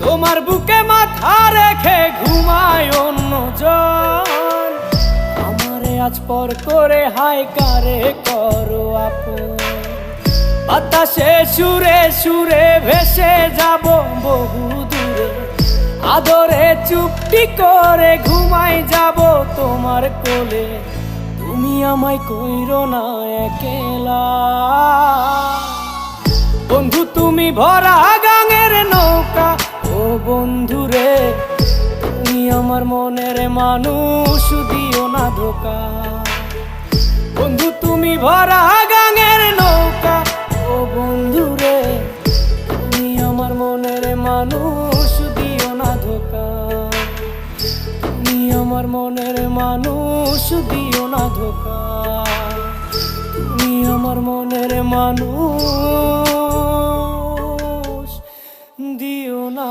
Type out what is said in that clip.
তোমার বুকে মাথা রেখে ঘুমায় অন্যজন, আমারে আজ পর করে হায় কারে করো আপন। বাতাসে সুরে সুরে ভেসে যাব বহু দূরে, আদরে চুপটি করে ঘুমাই যাব তোমার কোলে। তুমি আমায় কইরো না একলা বন্ধু, তুমি ভরা গাঙের নৌকা। ও বন্ধুরে, তুমি আমার মনের মানুষ, দিও না ধোকা। বন্ধু তুমি ভরা গাঙের নৌকা। ও বন্ধুরে, তুমি আমার মনের মানুষ, দিও না ধোকা। তুমি আমার মনের মানুষ, দিও না ধোকা। তুমি আমার মনের মানুষ, দিও না।